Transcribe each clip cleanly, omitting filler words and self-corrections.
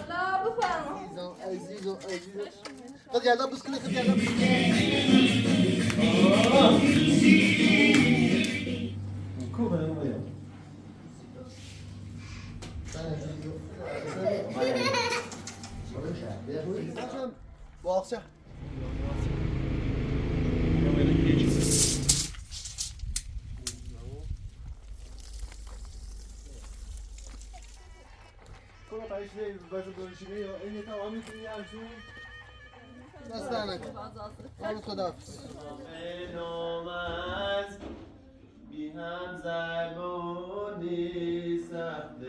لا بفرما عزیزم قد گردم بس کنه قد گردم خوبه نمایا باقشه کنه قایشه باشه دانشیده یا این تمامی کنی ارزون دستانک آن خداحافظ نام از بی هم زبونی سخت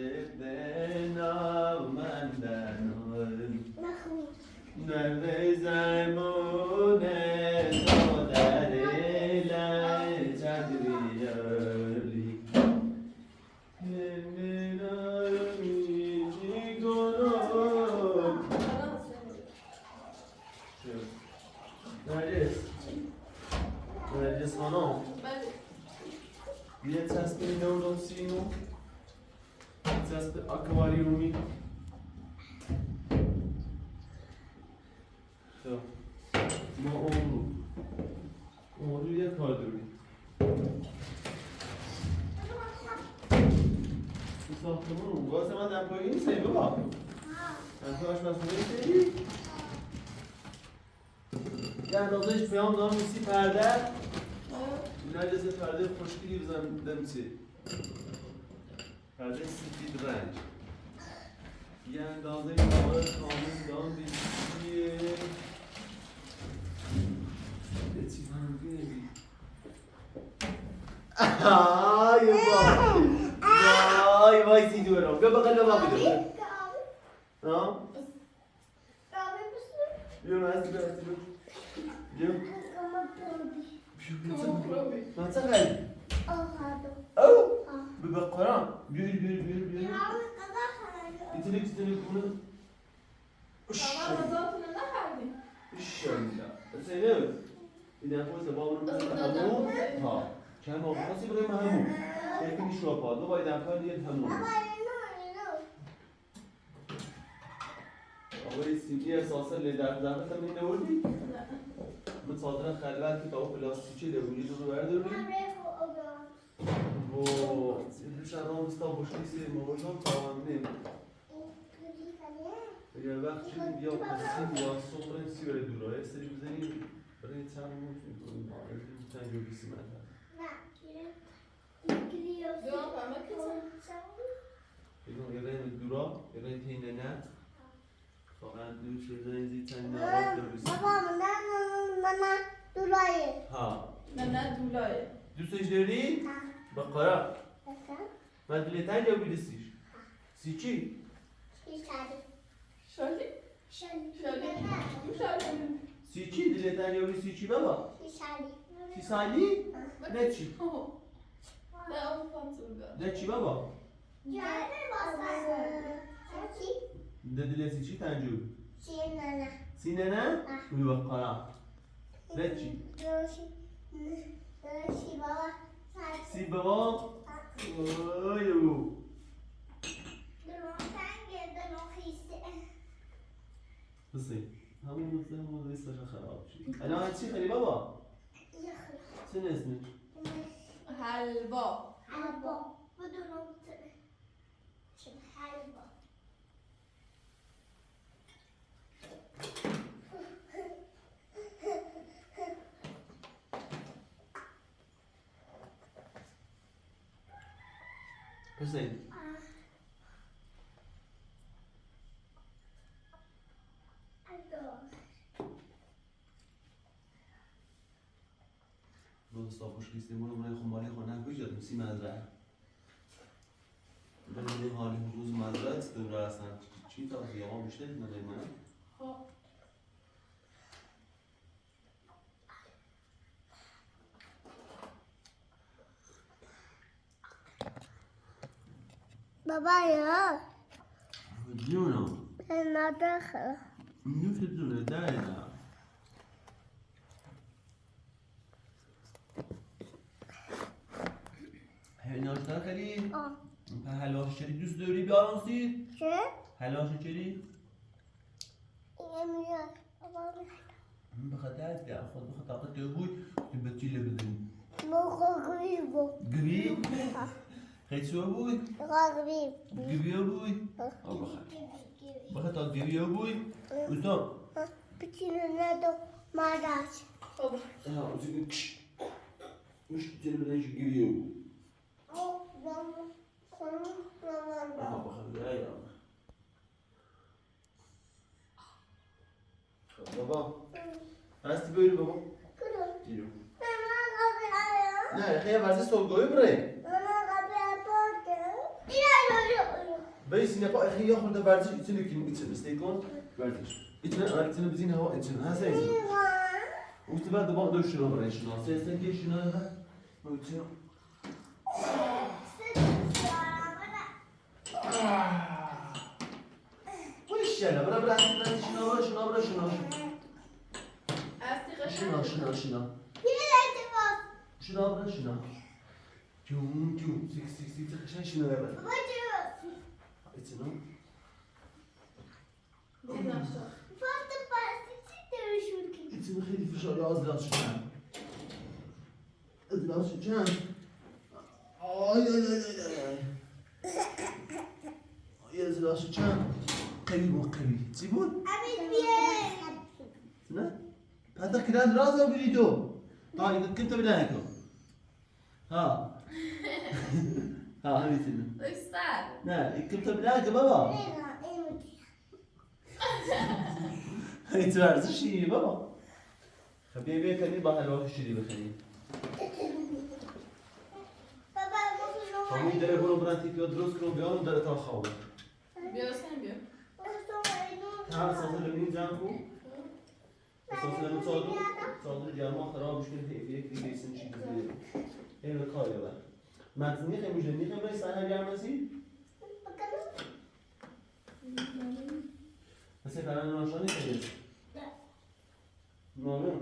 نامندن نرد زمان تو در لجدریالی نرجس خانم یه چسب نورون سینو چسب اکواریومی خب ما اون رو یه کار داریم تو ساختمون واسه من دمپایی نیستی بابا دمپایی آشپزخونه نیستی یه اندازهش پیام دارم نیستی پرده نرجس پرده خوشگلی بزن دمسی پرده سفید رنگ یه اندازه کامل دام بیشتریه یه چیز هم بیدی وای سی دورم بیا بقیل ما بیدم بیا هستی بیا ما تخيل او ببقران بير يتلك كونه الشملة سيناوي إذا فوز باور همو ها كان موقفي بغير ما همو لكن شو بعض لو إذا كان يفهمون أول السيدي أساسا اللي دعنا من نودي متصادرا خلوت که تا پلاستیکی لبونی رو برداریم و روش الان مستا باشیسی موجود توانیم یه وقت چیزی بیا پسیم یا صبح سی بره دورای سری بزنیم برای چند موت میکنیم چند جو بیسی مدر یه رنگ دورا یه رنگ تینه نه فقط دوش بزنید چند نوار جو بیسی نه دولایه ها نه دولایه دوستش داری؟ بقره من دلیتن یا بیلسیش؟ سی چی؟ شالی سی چی؟ دلیتن یا سی چی بابا؟ سی سالی؟ نه چی؟ نه چی بابا؟ ده دلی سی چی تنجور؟ سی نه؟ وی بقره نه چی؟ سی بابا؟ اویو بسی همون مثل همون ریستش خراب شد الان چی خیلی بابا؟ چه اسمش؟ حلوا بدون چه حلوا حسین دوستا خوشلیستی مونو برای خمالی خونه کجا سی مزرعه من یه حالی روز مزرعه دور اصلا چی تا خیابان بیشتر نداری من بابا یا جونم نداخل نوش جونه داینا درختن خیلی؟ آه. هلاش چری دوست داری بیارانسی؟ چه؟ هلاش چری؟ اینه میاد بابا بخاطر خود بخاطر طاقت بوی تو بتیله بدن مخاقبی بو گوی؟ خیلی سو بوی؟ مخاقبی گوی بوی؟ بخاطر گوی بوی؟ اوستا بچینه ندو ماداش خب ها اوزی کش مش تیله بدن چی گوی بوی؟ او بابا خانم آها بابا بخاطر یا بابا هستی بری بابا دیرو نه خیلی ورزش سوگوی بره بس نبقى اخي ياخذ ورزش يتسلك يتسلك استيكون ورزش يتنا انا يتنا بزين هواء يتنا هسه يتنا وتبع دبا دو شنو برا شنو سيستن كي شنو هذا ويتنا وش انا برا برا شنو برا شنو برا شنو استی شنو قشنگ شنو شنو شنو برا شنو جون جون سيك سيك سيك خشن شنو برا يتنا دیدم شد يتنا خيلي في شغل ازلاش شنو ازلاش شنو آی آی آی آی یه ازلاش چند قوی بود قوی چی بود؟ نه؟ حتی کلان رازا بری تو ها اینو کنت بلنه کن ها ها همیتونه دکتر نه این کنت بلنه کن بابا هیت ورزشی بابا خب بیا کنی با حلوه شیری بخنی همین داره برو برن تیپیا درست کنو بیانو داره تا خوابه بیا سن بیا ها اساسا لمین جمع کن اساسا لمین صادر جمع خرابش کنی تیفیه که بیسن چی بزیده این رو کار یادن متنی خیلی میشه نیخه بایی سنه جمع نسی؟ مثل فرن ناشانی خیلی نامه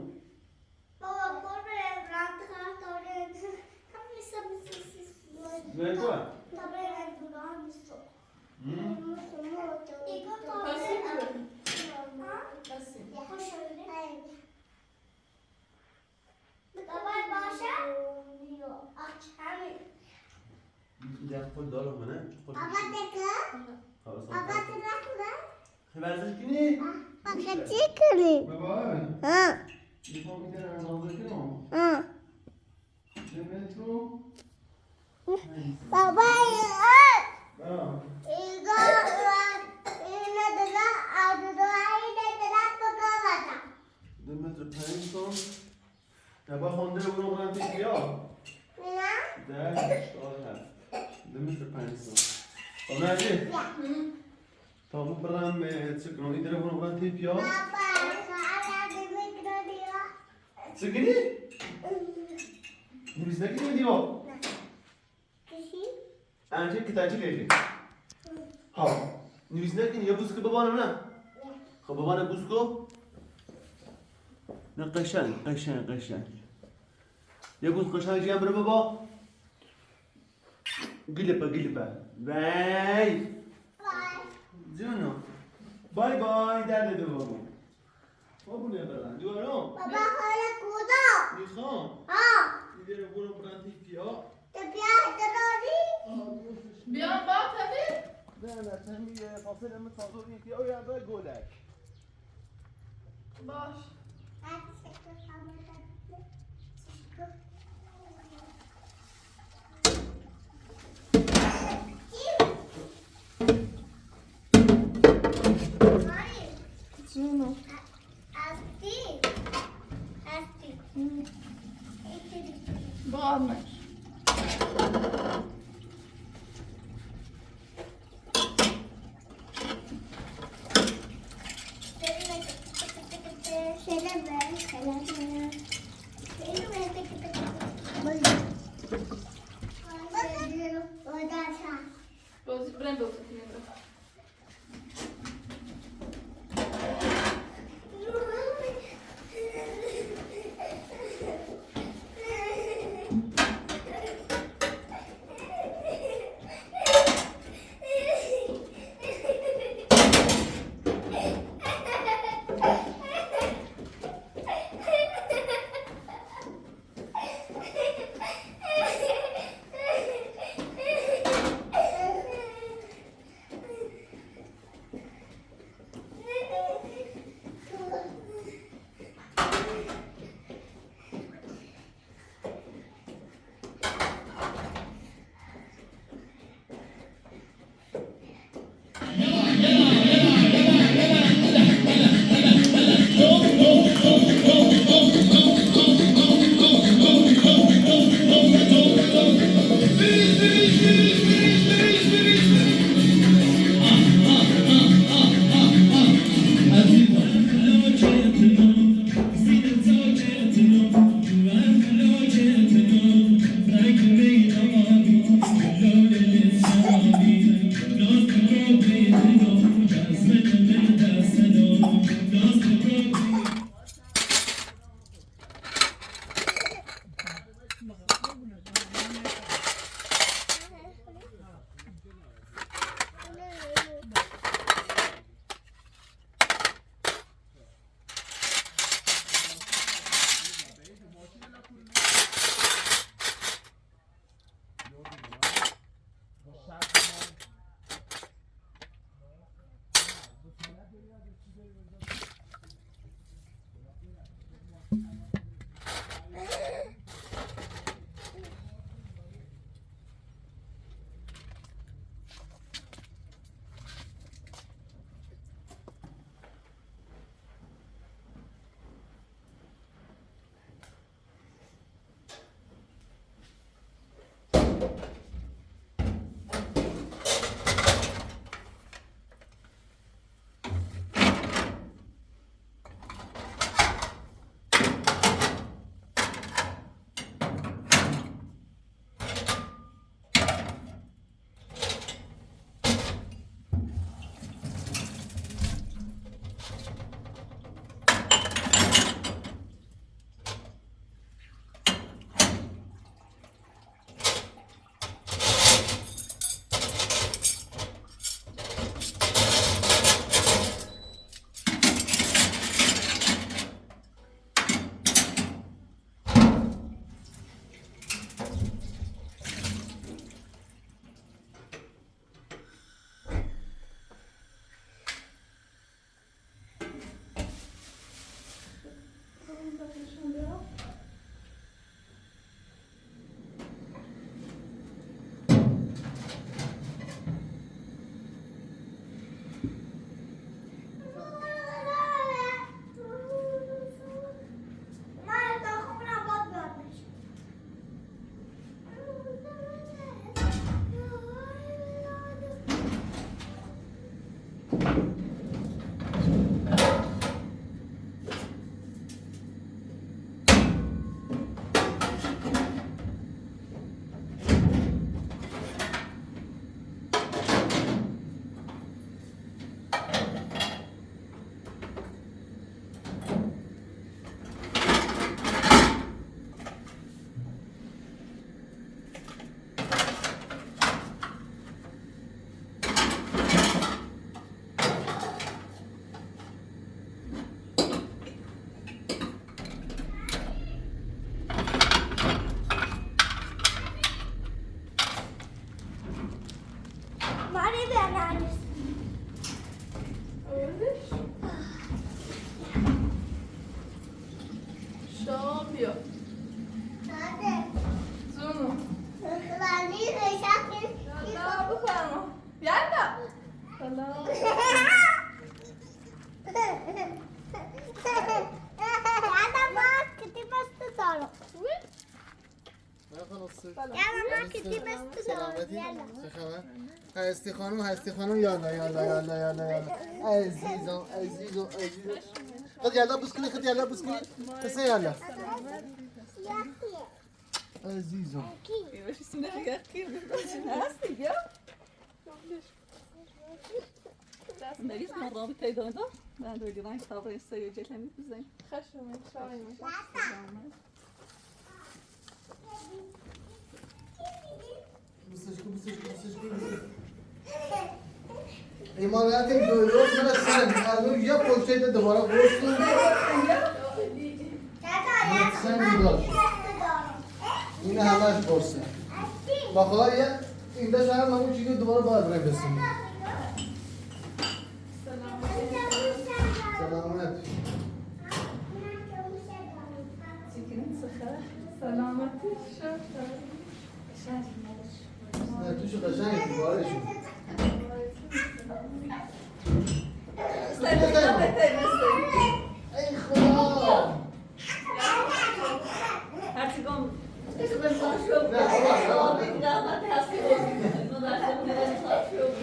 نه تو ده خود دارم منه خود ورزش کنی؟ بابا میخوام میتونم اندازه کنم نمیده تو؟ بابا آه دو متر پنج کن نبا خونده رو برو برن پیش بیا ده اشتغال هست دو متر پنج کن خب نجی تا بود برم چه کنم این رو برو برن پیش بیا چه کنی؟ نمیز نکنی دیو انجه کتنچه لیلی ها نمیز نکنی یا بوز که ببانم نه خب ببانم بوز که نه قشنگ قشنگ قشنگ یه بوز قشنگ جیم بره بابا گلپه گلپه وای جونو بای بای در نده بابا بابا نه برن دوارم میخوام دیگه رو برو برن تیپیا بیا با تبی نه نه تمیه فاصله من صادر نیستی او یا با گلک باش جونو باش بازی برم بازی کنیم Şampiyon. Zunu. Daha bu parma. Yerda. Salam. هستی خانم یالا عزیزم خد یالا بوس کنی پسه یالا عزیزم Yavaş üstüne bir yakayım. Nasıl ya? Nariz mi oldu? Bir tane ben de öyle ben tavrı sayacağım güzel. Kaşımı, şahımı. इमारत एक रोज मेरा सन आलू या पोछे तो दोबारा रोज तो sen gidiyor. Yine halaş borsa. Bakar ya, inde sana mamu çünkü duvara bağır bırakırsın. Selamet. Selameti. Ne tuşu kaçan yapıyor bari şu. Ey kula. Artık on. Ben çalışıyorum. Ne var? Bir daha da tasdik olsun. Bunlar şimdi çalışıyorum.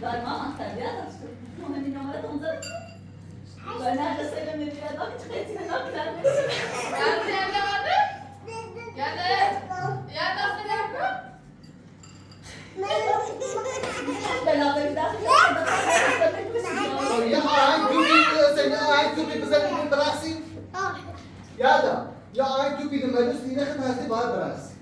Darma anahtar ya. Ama bir numara tonda. Ben nerede söylemedi ya. Bak çıkayım. Geldi yerle vardı. Geldi. Yerle nasıl yapıyor? Ben aldım bir daha. Ya ay küpü seni ay küpü bize bir bıraksın. Ya da یا آی تو بیدم مجلس اینه خیلی هستی باید برس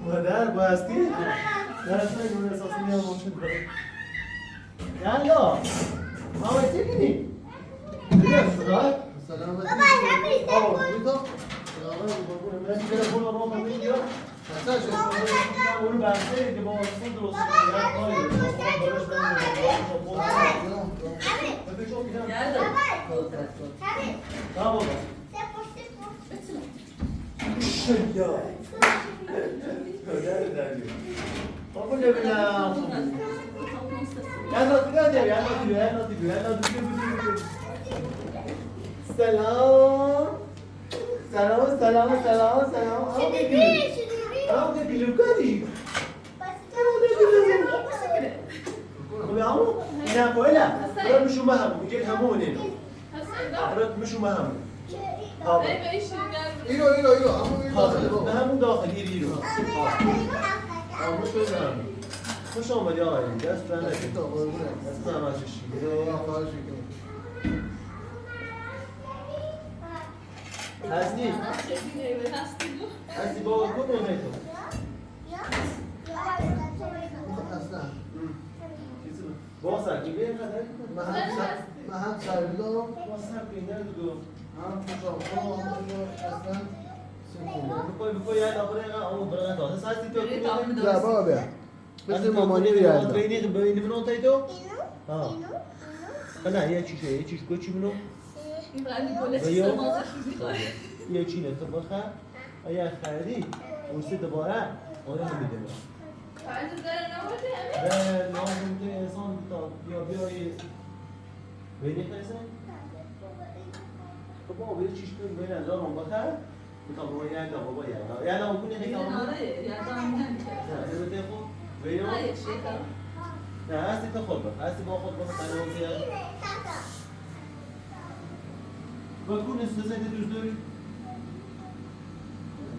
مادر باستی؟ در اصلا اون اساسی میام ممکن برای یالا ماما چی کنی؟ سلام سلام بابا همین آه بیتا سلام من تلفن رو ما میگیرم اون بحثه که با اون درست میاد کاری بالاش بابا یا بابا ببینم سلام سلام سلام سلام سلام آقا بیلوکاری خب اینا بالا برات مشو مهم میگه همونه برات مشو مهم ایرو همون داخله بابا همون داخل ایرو مش بزنم خوش آمدی آقای دست بنده دست نماشش هستی بابا کدوم تو اصلا با سر که بیم قدر من هم سربیدم با سر پینده دو هم خوشم اصلا بخوای یه دابره اما برای تازه ساعتی تو لا بابا بیا بس مامانی بیاد بینی منو تایدو ها نه یه چیش چی منو این برای گله بیا. چیز مازش میخوره یه چی نه تو بخر اگه خریدی اون سه دوباره آره نمیده عايز دار نوتي به لازم که انسان بیا بیایی بینی خیزه تو بابا یه چیش کنی بین از آن بخر میخوام بابا یه دا بابا یه دا کنی خیلی این آمون آره یادم نمیشه نه نمیده خود بیا نه یه شیخ نه هستی تو خود بخ هستی با خود بخ تنه اون زیاد بکن استزه دوست داری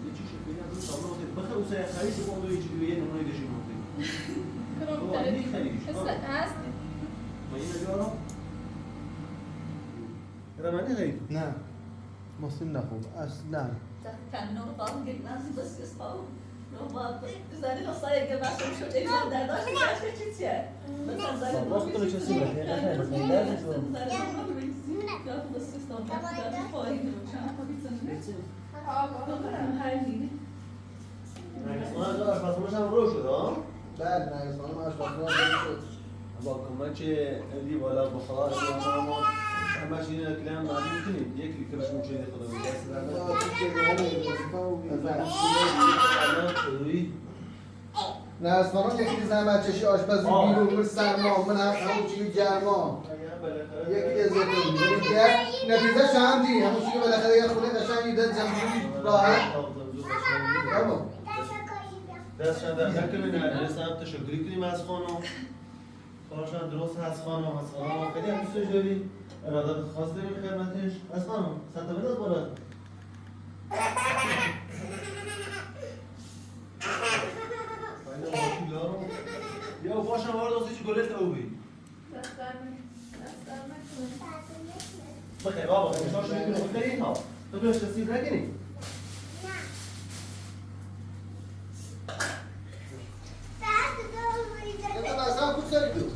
یه چیش کنی از اون سامن بخر اون سه خرید با اون یه چیزی یه نمونه داشتی مونده كلهم بابا این خریدش هستي ما اینو بیارم رمانی خرید نه مسلم نخوب اصلا تامین رو باید گیریم از بس استاو رو باید زنی نصایی که باشم شده ایشان در داشت میشه چی چیه مثلا زنی وقت رو چه سیبه نه نه نه یا تو بس استاو یا تو پایین رو شما خودتون نه تو آشپزخونه‌ش هم رو شد ها بعد نرگس خانم آشپزخونه شد با کمک علی بالا بخار ما همش این کلام معلوم می‌کنید یک لیتر بهش میشه خدا میگه نرگس خانم یکی زن بچه‌شی آشپزی بیرون سرما من همون چیزی گرما یکی ازتون دیگه نتیجه شام دی همون چیزی بالاخره یه خونه قشنگی داد جمعی راحت بابا دستشان در نکنید ادرس هم تشکری کنیم از خانم کارشان درست هست خانم از خانم خیلی هم دوستش داریم ارادات خاص داریم خدمتش از خانم سنت بداز بالا یا باشم وارد آسیش گلت او بی بخیر بابا خیلی شاش میکنه بخیر ها تو دوش تصیب نکنی تو اصلا خود سری دو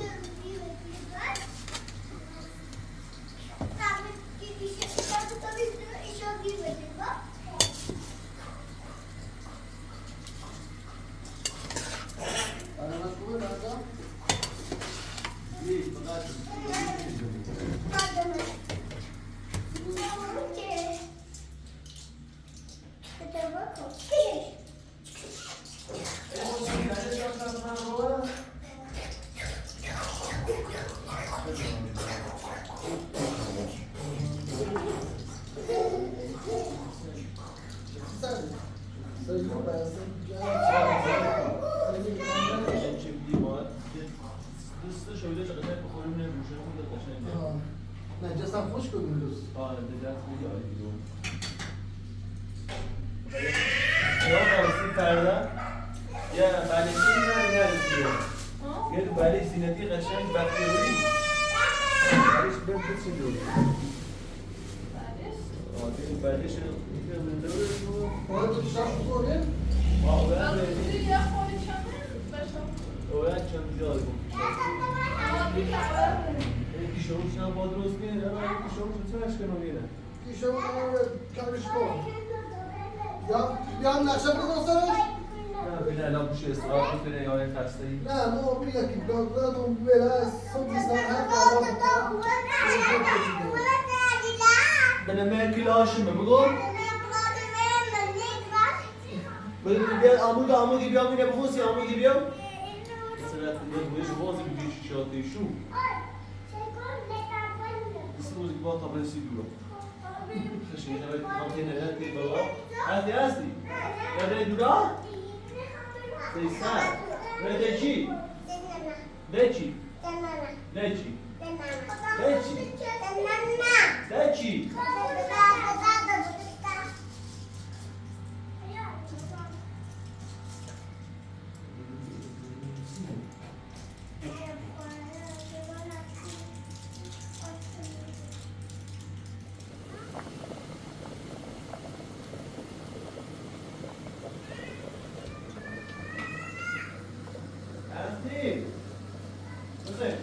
نجسم خوش کنیم دوست یا خواستیم فردا یه بلیسی نرسیده یه بلی زینتی قشنگ بختی روی بلیش بچین دور بلیش میتونم منده بودم حالا تو شاش بکنه باید چند زیاد پیشمون شما با درست میره پیشمون چه اشکنو میره پیشم کارش کن یا هم نقشه بگم سرش نه بینه الان بوش استراحت میکنه یا این خسته ای نه ما بیا که دادم بلا صبح دیستان هم بنامه کل هاشمه بگو بیا عمودی بیا مینه بخوصی عمودی بیا مثلا بویش بازی بگیش شاده شو اسموز که با طبعا سی دورو خشنی نباید ممکنه نهتی بالا هستی بده دورا سیستر بده چی؟ ده چی؟ ده چی؟ ده چی؟ ده چی؟ هستی؟ بسه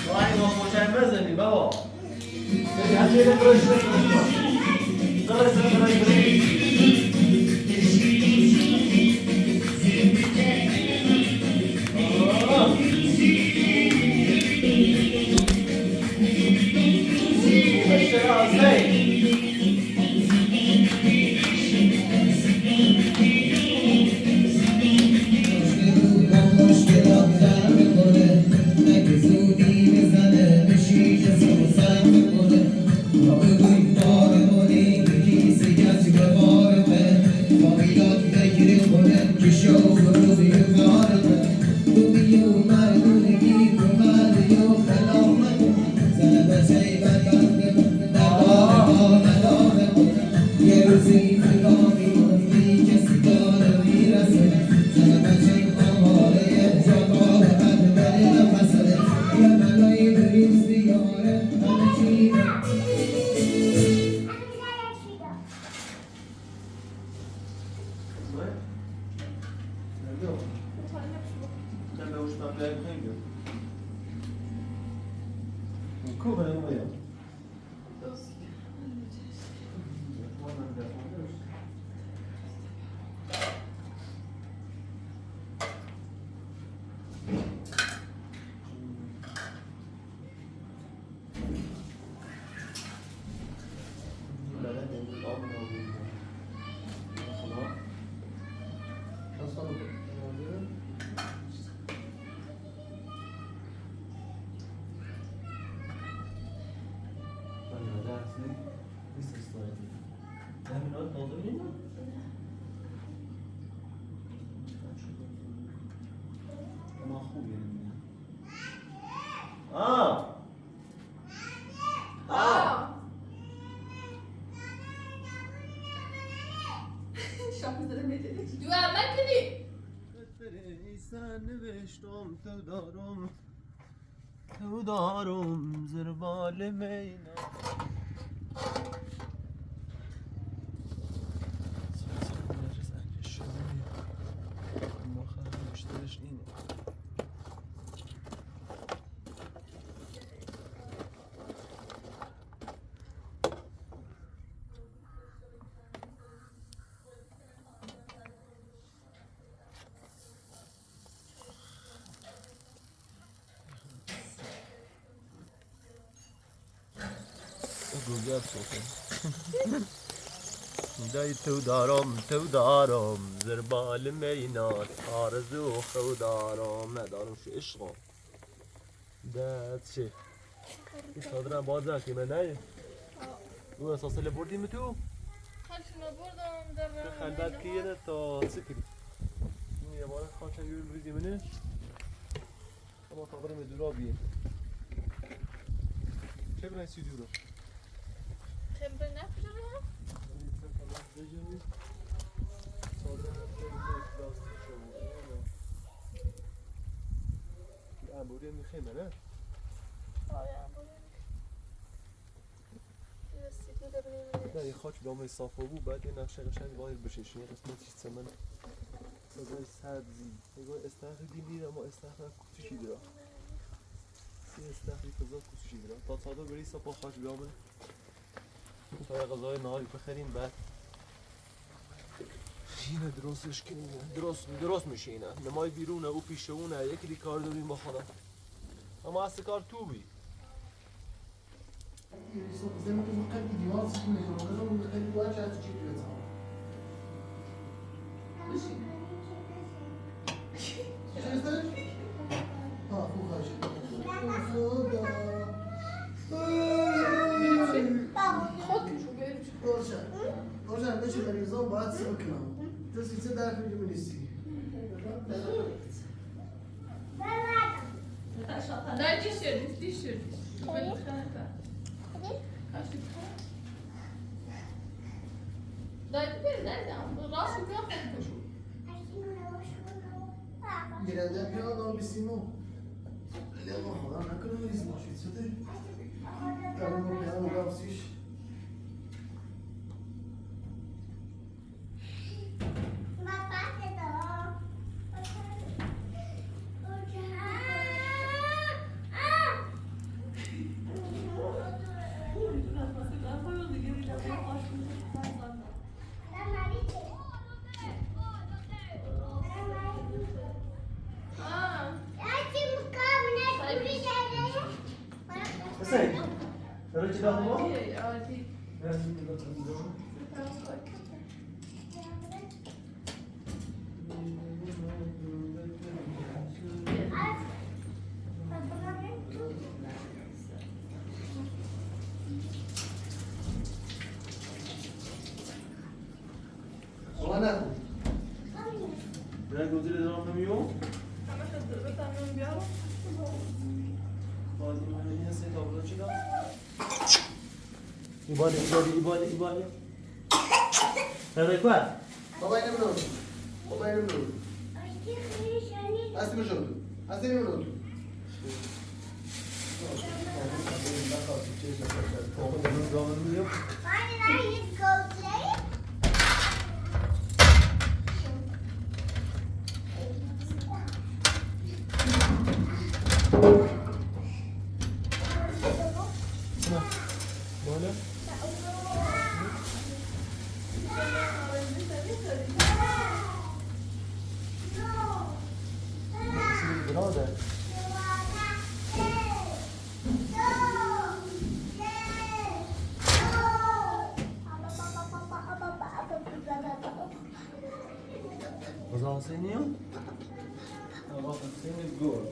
وای ما خوشم بزنی بابا از یه دفعه دو عمل کنی نوشتم تو دارم زربال مینا دای تو دارم زربال مینات آرزو خود دارم ندارم شو عشقم داد چه این صادرم بازن که من نه او اساسا لبردیم تو خلشنا بردم در خلبت که یه تا سکری این یه بار خواهشن یه بریزی منه اما تا برم دورا بیم چه برنسی دورا؟ خمبر نفجره انبوری میخیمه نه؟ نه یه خاک دامه صافا بود بعد یه نقشه قشنگ بایر بششیم قسمت چیز سمن بگاه سبزی بگاه استخر دیلیر اما استخر کتوشی درا سی استخری فضا کتوشی درا تا صادا بری صافا خاک بیامه تا یه غذای نهاری بخریم بعد اینه درستش کنیم درست میشه اینه نمای بیرونه او پیشونه یکی دی کار داریم با خدا اما اصل کار تو بی زي ما تقول قلبي ديوار سكنة يروح قلبي واجه تجيب لي روشن بشه مریضان باید سه بکنم تصویصه در فیلم نیستی نه تیشرت دایدی بری ندیدم راستی بیا خود بشو گیرنده بیا آدم بیسیمو ولی اما خدا نکنه مریض باشید شده در اون رو بیان راسیش چی دادم؟ عادی عادی بابا نکن برای گوزی دارم نمیو همه شد بتمنون بیارم بازی من این سه تابلو چی دارم ایباله هرای کن بابا اینو بنو بابا اینو بنو هستی بشو هستی بنو Rıza Hüseyin'iyor. Allah Hüseyin'i gol.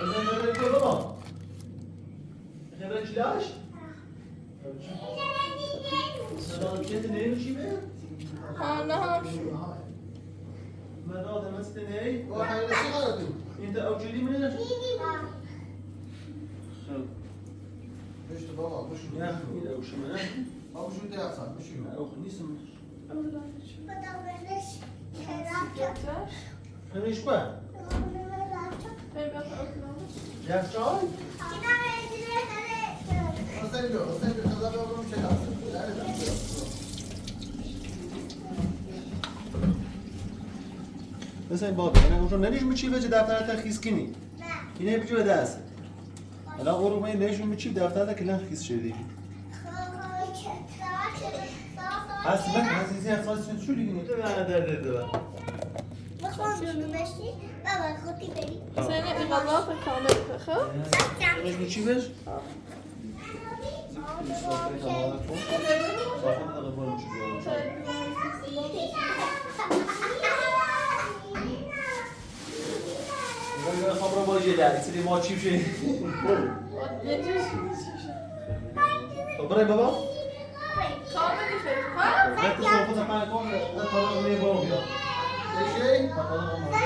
Özen böyle bir yol ama. Hemen çilaş. Neden kedi neyin işi mi? ها نه هم شد Neden demesi de ne? بابا حیله چی قرار دیم؟ Inte avcılı mı ne? بشتو بابا بشو Ya, yine uşuma ne? بابا شو تیافسن بشو Yok, nisim. Yeter. Hani iş var? Ben biraz oturalım. Ya çay? حسین بیا حسین بیا خدا بیا برم چه هست Mesela baba, ben onu ne diyeyim çiğ ve defterde xis kini? Yine bir cüve dersi. Ala orumayı ne diyeyim çiğ defterde kilen xis şeydi. Hasi bak, hasi ziyaf fasıl şu ligini de ben derdi de. Seni iğalat kamil kıxı. Ne çiğ ver? Zaten arabanın çıkıyor. Ben خبر باجی داری سری ما چی بشه برای بابا Kamil ifade. Ha? ben de sohbet etmeye konu da tamam ne baba ya şey bakalım ama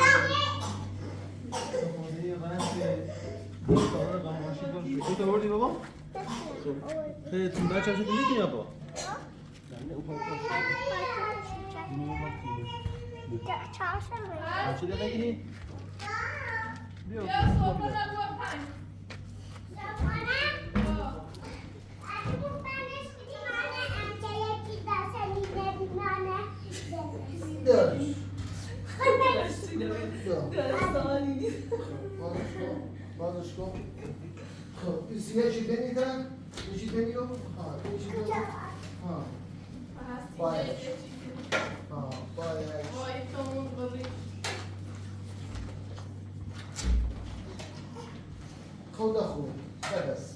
تو تا وردی بابا خیلی تون بچه چه دیدی یا بابا نه اوپر چه دیدی بگیری بیا Ya sofrana bu pay. دارش بازش کن خب این سیاه چی بنیدن این چی بنیو این چی بنیو باید باید Vay tamam babi. خود خوب بس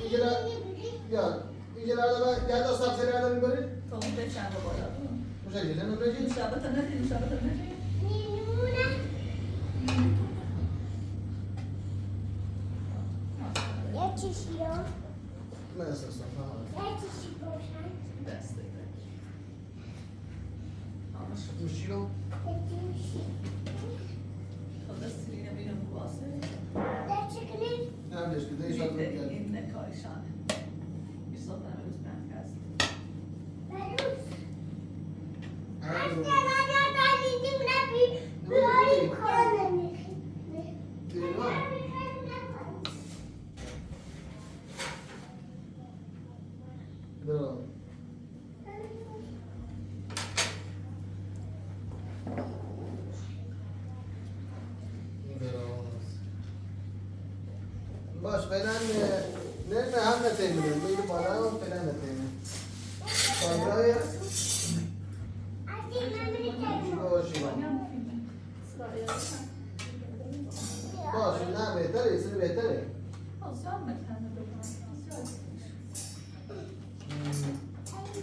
اینجا لرده گرد از سبزه لرده میبرید مشه گیزه نبرید من استرسم میشی رو هم دیش که دیش رو بگرد باش فعلا نه هم نتیمه میگه بالا و فعلا نتیمه بالای نه بهتره یه سری بهتره آزاد میکنه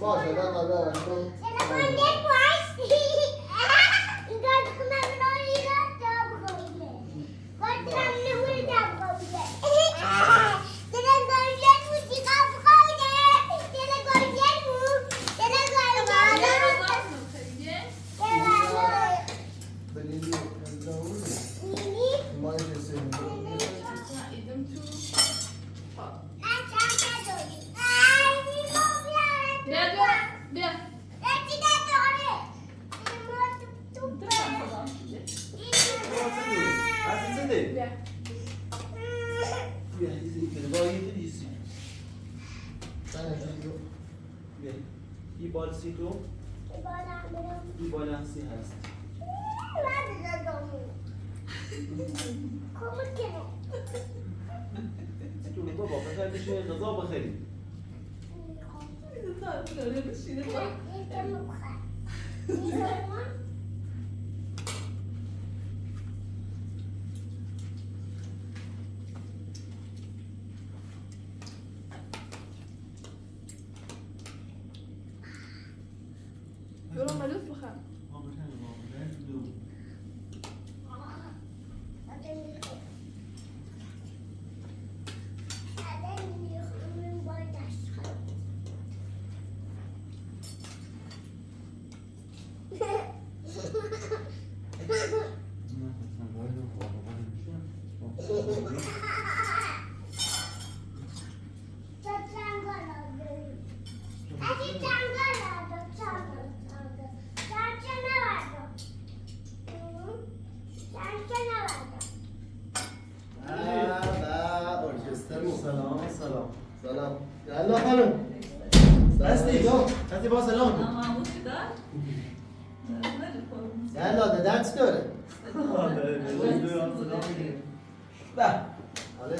باشه داد قبل این بال سی تو این بال هم سی هست سی تو بابا بخیر بشه غذا بخیری يقولوا ملوث بخام سلام یالا خانم هستی هستی با سلام یالا دادن چی داره؟ به حالا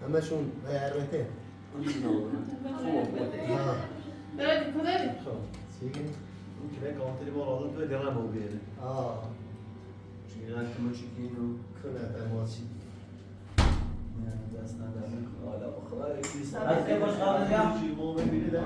همشون غیرته كده كونتري ورا ضد درامو بينه شي غير كما شكينو كنا ماشي دستان دامن على اخرى كيس هسه باش قابل يا شي مو بيني ده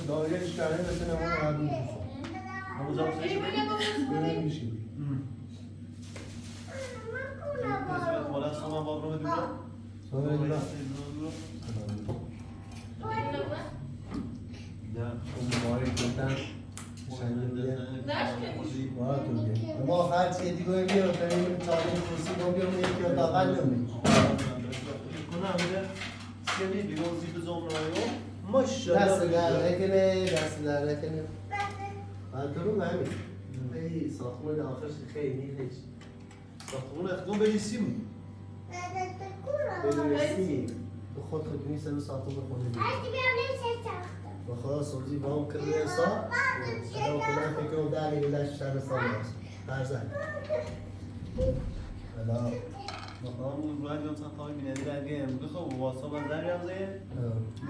دایرهش کرده مثل نمون عدو ما هر چیه دیگه میاد بریم چاله کسی رو بیام یکی رو داغل نمید سیمی بیروزی بزوم رایو ماشاءالله دست در نکنه دست در نکنه درون همین ای ساختمان آخرش خیلی هیچ ساختمون اخدام بریسیم بریسی به خود خودمی سر ساختمان خونه بید و خدا سوزی با هم کرده سا خدا کنم فکر کنم در این دشت شهر سال هست فرزن حالا مثلا اون راحت یام ساخت های بیننده رنگه بخواب واسه من زن رمزه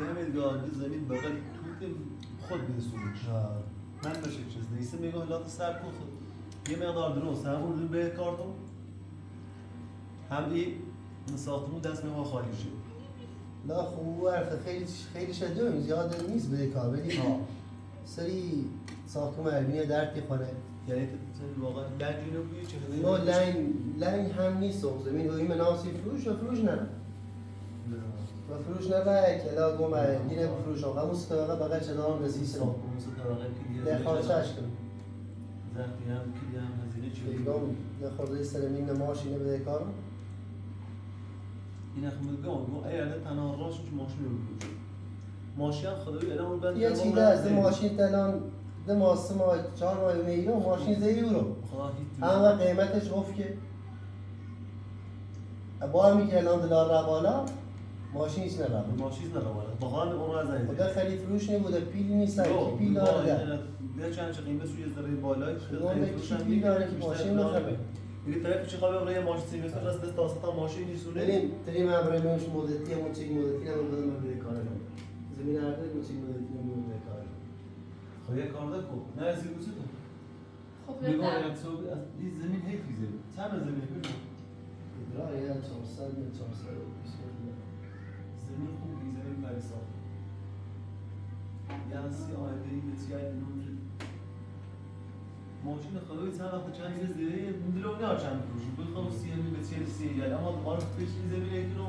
نمید گارد زمین بغل توت خود برسونش من بشه چیز نیست میگه حالات سر کن خود یه مقدار درست هم اون به کارتون هم این ساختمون دست ما خالی شد لا خوب عرفه خیلی شده زیاد نیست به کار ولی سری ساختمون علمیه درد خانه یعنی واقعا لنگی رو بوی چه ما لنگ هم نیست زمین اوی مناسی فروش و فروش نه فروش نباید که لا گومه گیره بفروش آقا همون ستوقه بقیل چنان رسیسه اون سه طبقه کلیه ده خارچش کن زخمی هم کلیه هم هزینه چی بیگم ده خورده سرمین ماشینه بده کارم این اخمه گم اگر تنها راش ماشین رو بگوشه ماشین خدایی الان اون بند یه چی ده ماشین تلان ده ماسه ما 4 ماه میلیون ماشین 10 یورو همه قیمتش گفت که با همی که الان دلار را بالا ماشین هیچ نرم ماشین نرم بخوان اون را زنید خدا خیلی فروش نبوده پیل نیستن که پیل داره ده چند چه قیمت روی ذره بالای خیلی فروش هم پیل داره که ماشین نخمه یه طرف چه خواهی برای ماشین سیمستر دست تا ماشین نیستونه تریم هم برای منش مدتی همون چک مدتی هم بدون من بده کاره کنم زمین عرضه همون چک مدتی هم بده کاره خب یه کار دکو نه از این تو خب نگاه بهتر یاد سو این زمین حیفیزه چند زمین بگو ادرا یه 400 زمین خوب بی زمین پریسا یعنی سی آیده ای به چیه نمونه ماشین خدایی چند وقت چند میره زیره دلو نه چند فروش بخوام سی همی به چیه سی یعنی اما دوباره پیش این زمین ایکنو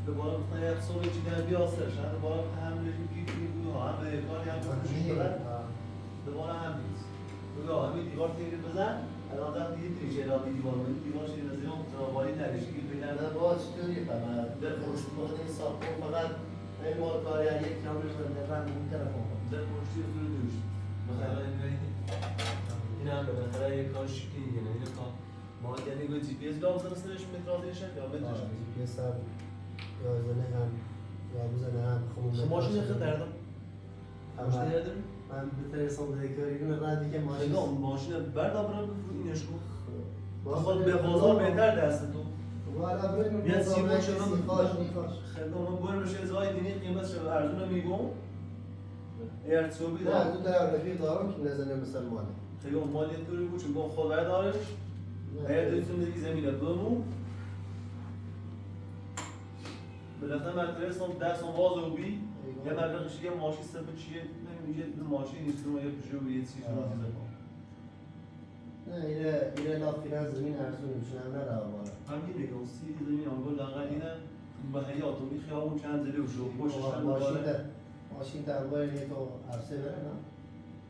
دوباره مثلا یک صبح چی در بیاستر شد دوباره هم رژیم گیری بود هم به کاری هم فروشی بدن دوباره هم نیست بگو همین دیوار تیری بزن الان وقتی یه تریشه رابی دیوار بودی دیوار شدی نزدیم اون ترابالی نریشی که بیدن نه با چطوری فقط در استفاده ساختمون فقط این مال کاری یک کامل شده رنگ اون طرف در پشتی رو دوش مثلا این هم به مثلا یک کار شکی یعنی این کار ما یعنی گوی جی پی اس لازم سرش مترازیش یا بترش جی پی اس هم یا زنه هم یا بزنه هم خب ماشین خود دردم ماشین دردم من بترسم به کاری کنه ردی که ماشین ماشین بردابرم بفرو اینش کو خود به بازار بهتر دست تو والا بریم بیا سی باشه نیخاش خیلی من برم بشه ازای دینی قیمت شو ارزونه میگم اگر صوبی نه دارم تو در رفیق دارم که نزنه مسلمانه خیلی اون مالی طوری بود چون با خود دارش اگر دوستون دیگه زمینه بمون بالاخره مرتبه سام درس واز و بی یه مبلغش یه ماشین سبب چیه نمیشه ماشین نیست رو یه پژو یه چیز رو چیزا نه ایره لا فینانس زمین ارزون میشه هم نه بالا همین نگاه سی زمین آنگل لاغر اینه به حیات و خیابون چند زده و شو پشتش هم ماشین در باید یه تو عرصه بره نه؟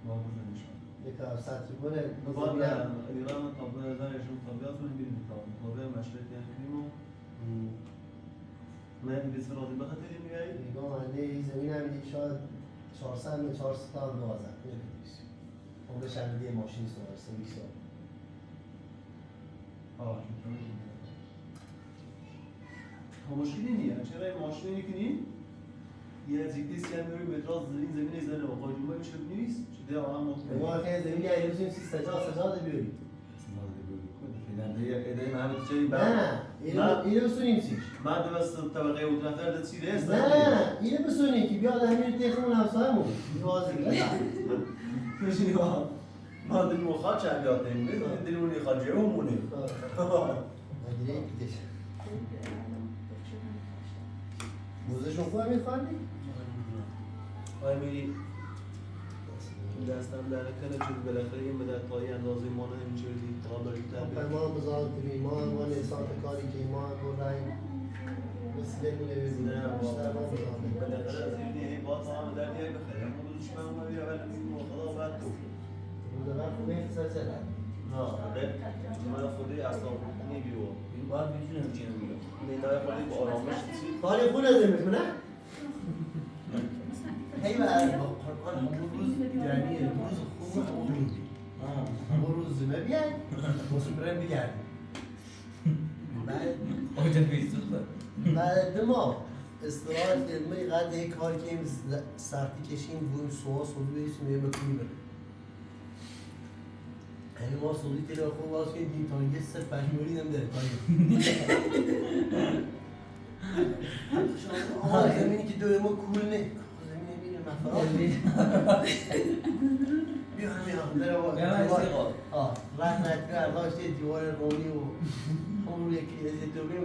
ما بزنش یک سطری بره بعد ایران طبعا ازشون طبیعت رو می‌بینیم طبعا مشرق یعنی من بیست راضی بخاطر میای نگاه منده این زمین هم دیگه شاید 400 به 400 تا هم دوازد اون شنیده ماشینیست رو برسه 20 سال مشکلی نیست چرا این ماشین میکنی یه جی پی اس کم می‌روی متراز این زمین ایزنه و قاجمه میشه نیست چه آدم مطمئن نگاه که زمین یه ایلوزیم سجاد بیاری نه اینو بسونیم چیش بعد بس طبقه و نفر ده چی رسه نه اینو بسونیم که بیاد همین تخمون همسایمون بازی کشی ما دل مخاط چند بیاته این دلمونی خاجه اونمونه مدیره پیتش موزشون خواه میخواندی؟ آیا میری دستم در کنه چون بالاخره این مدت پایی اندازه ما نمیشه دید تا برای تربیت ما بزاد کنیم ما عنوان احساس کاری که ما برای وسیله می‌نویسیم نه بیشتر ما بزاد بالاخره از این یه با تا هم در دیگه بخیر اما روزش من اومدی اول میگم خدا بعد تو روز بعد خونه احساس چرا نه من خودی اصلا نمیگیرم این باید میتونم چی نمیگم نیدای خودی با آرامش چی کاری خونه زمین کنه هی بعد قرآن روز یعنی روز خوب خوبی همون روز زمه بیاین واسه برن بگردیم بعد ما استراحت کردیم قد یک کار که سرتی کشیم بویم سواس و بیسیم یه مکنی بریم یعنی ما سوزی که در خوب باز کردیم تا یه سر پشموری هم داره آه زمینی که دوی ما کول نه زمینی میره مفراد بیا همین دیوار رحمت برداشت دیوار رونی و اون یکی از تو بیم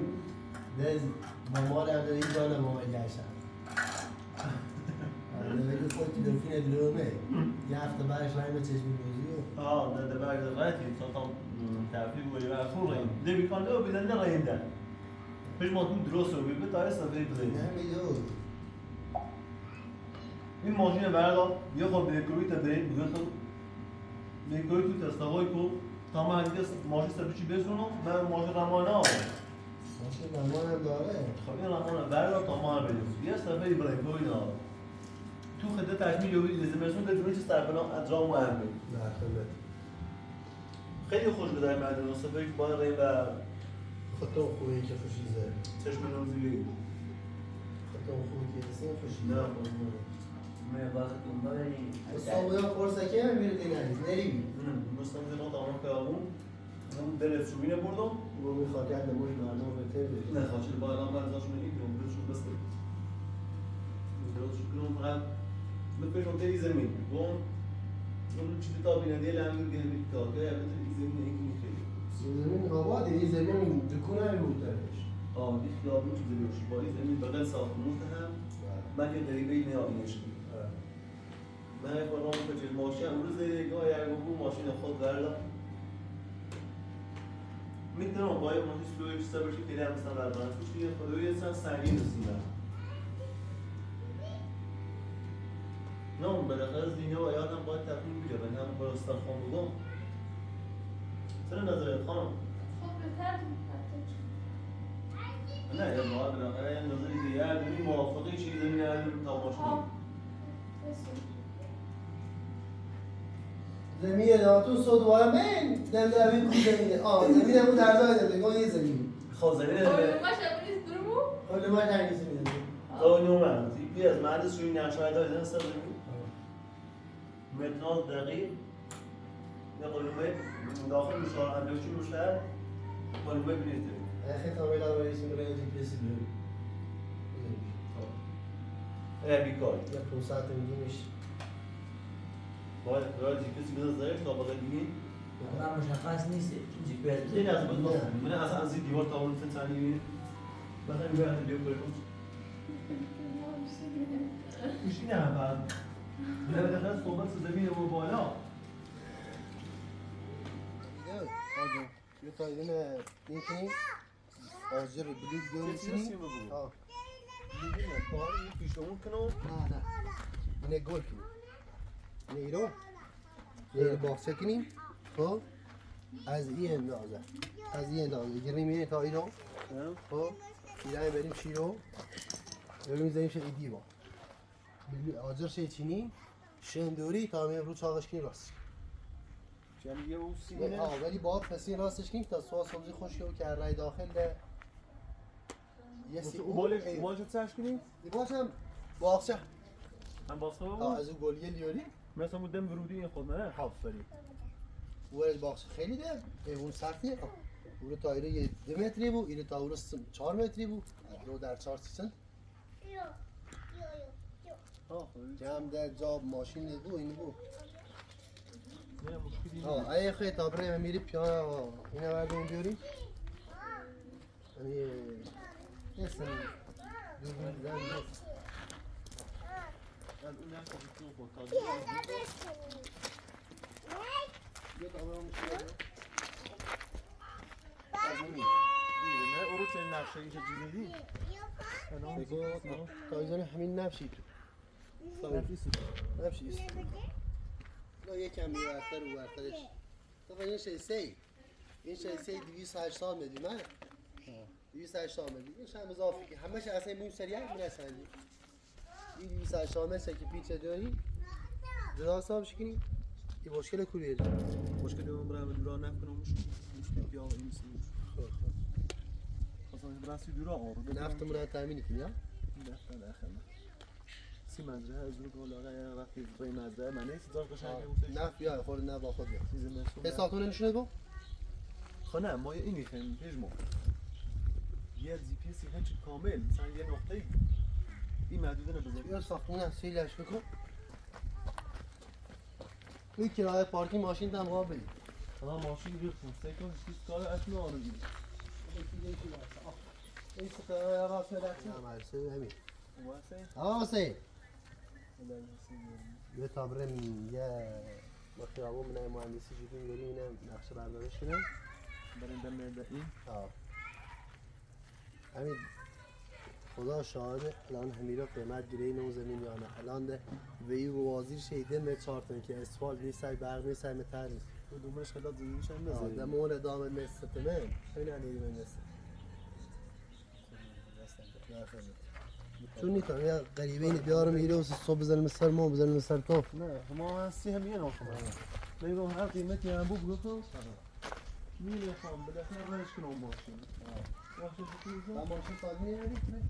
دز مامان هم داری جان مامان گشتن ولی خود که دلفین دلومه یه هفته برش رای چشمی بازی و ده برگ غلطی تا ترفیع بوی و خون ریم ده بیکان ده و بیدن ده ریم ده پیش ما تو درست رو بگه تا هست نفری بزنید نمیدون این ماشین بردا یه خود بیکروی تا برید بگه تو بیکروی تو تستاوای کو تا من دیگه ماشین سر چی بزنم من ماشین رمان آورد ماشین رمان هم داره خب این رمان بردا تا ما بریم یه سفری بیکروی نه تو خدمت تجمیل یوی لزمرسون در چه سرپناه اجرام و اهمی مرحبا خیلی خوش به در مدرسه سفری که باید ریم و خطا خوبه که خوشیزه چشم نوزیگی خطا خوبه که دستیم خوشیزه نه من وقت دنبالی صابویا فرصه که هم میره دیناریز نریم دوستان زیرا تمام کردم من دل سوینه بردم و میخواد که دموی مردم رو تر بشه نه خواهد باید هم برزاش میگیم که اونجا بسته درست شکرم فقط بپیشم تایی زمین اون چیزی تا بیننده لنگیر گهمی تا که البته این زمین اینکه میخیلی زمین آباده این زمین دکونه هم بود درش دی خیابون چیزی بیوشی با این زمین بغل ساختمون هم من یه غریبه ای نیابینش من یک بار رام کچه ماشین امروز یکگاه یرگو ماشین خود بردم میتونم با یه ماشین سلوی چیزا بشه که هم مثلا بردارم توش دیگه خدایی اصلا سنگین رسیدم نه اون بالاخره زینه و یادم باید تقریب بگه من هم با استخوان بودم چرا نظرت خانم؟ خب بهتر نه یه باید بالاخره یه نظری دیگه هردونی موافقه چیزی زمینه هردونی تا ماشین زمین ناتون صد و همین دم دوید کو زمینه زمین همون درزای داده گاه یه زمین خب زمینه ما شبونیز درمو؟ حالا ما جنگی زمینه تا نومن تیپی از مرد سوی نشاید های دست زمین متران دقیق یه قلومه داخل مشار اندوچی مشتر قلومه بینید خیلی کامل هم رئیسی برای جی پی اسی بیاری بیکار یه 500 میلیونش باید برای جی پی سی بذار زرش تا بقیه دیگه من مشخص نیست جی پی اس این از بود من اصلا از این دیوار تا اون ثانی بینید مثلا این باید بیام بریم گوشی نه بعد بالاخره صحبت زمین و بالا یه تایدن این کنیم آجر بلیگ بیام میشینیم بلیگ نه کار این پیشمون کنم نه اینه گل کنیم اینه ایرو اینه باکسه کنیم خب از این اندازه گیریم اینه تا ایرو خب ایران بریم شیرو بریم میزنیم شه ایدی با آجر شه چینی شندوری تا همه رو چاقش کنیم راست یعنی یه اون سینه ولی با پسی راستش کنیم تا سوا سبزی خشک و کرای داخل یه سی بالش سرش کنیم دیباش هم باخشه هم باخته از اون گلیه لیوری مثلا بودم ورودی این خود نه حافری ورد باخشه خیلی ده اون سختیه اون تایره یه 2 متری بود این تا اون 4 متری بود رو در 4 سنت جمع در جاب ماشین بود این بود نه مشکلی ای خیلی تا بریم میری پیانا اینه بردیم بیاریم یعنی اسم دوربین دیدن نیست اون نفس تو با تازه یه دامه میشه نه اورو چه نقشه ای که دیدی بگو تایزان همین نفشی تو نفشی لا یکم میورتر و ورترش تو این شیسه این شیسه 280 میدی من 280 میدی این شم اضافه که همش اصلا مون سریع میرسندی این 280 مثل که پیچ داری جدا حساب شکنی این مشکل کوریه مشکل اون برام دورا نکنم مشکل بیا این سیمش خب براسی دورا آورد نفتمون رو تامین کنی ها نفت داخل سی مزرعه از رو گل آقا وقتی توی مزرعه من نیست دار قشنگ نفت بیا خورد نه با خود بیا چیز مسئول حسابتون نشونه بو خب نه ما این میخوایم پیشمون یه جی پی اس هیچ کامل مثلا یه نقطه این محدوده نبذاری بیا ساختمون از سیلش بکن این کرایه پارکی ماشین دم قابل بدید ماشین بیرون سه کن چیز کار اصلا آنجوری این سکه راست میرسی نه مرسی همین واسه یه تابرم یه با خیابون من مهندسی جدی می‌گیریم اینه نقشه بردارش کنه بریم دم این همین خدا شاهده الان همیرا قیمت گیره نو زمین یا نه الان ده وی و وازیر شیده می چارتن که اسفال نیستای برق نیستای متر نیست تو دومش خیلی زیادیش هم آه بزنی. ده مون ادامه مستمه خیلی انیدی من است چون نیتم یا قریبه اینی بیارم میره و صبح بزنم سر ما بزنم سر تو نه ما هستی همیه ناخم میگم هر قیمتی هم بو بگو میله خام بالاخره برش کنم ماشین ماشین چطوری من ماشین سالی میاری کنه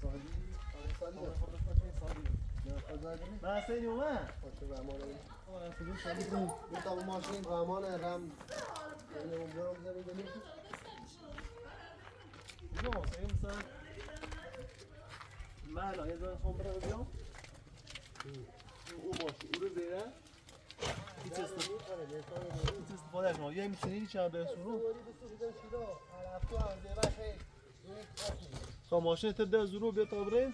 سالی سالی من حسینی اومد باشه رحمان آه خودم سالی کنم یه تا ماشین رحمان رم یعنی اون برام بزنم بزنم نه حسین مثلا من الان یه دارم خواهم برم بیام او باشه او رو زیره هیچ استفاده کنم یه میتونی چند برسونو خب ماشین تا 10 زورو بیا تا بریم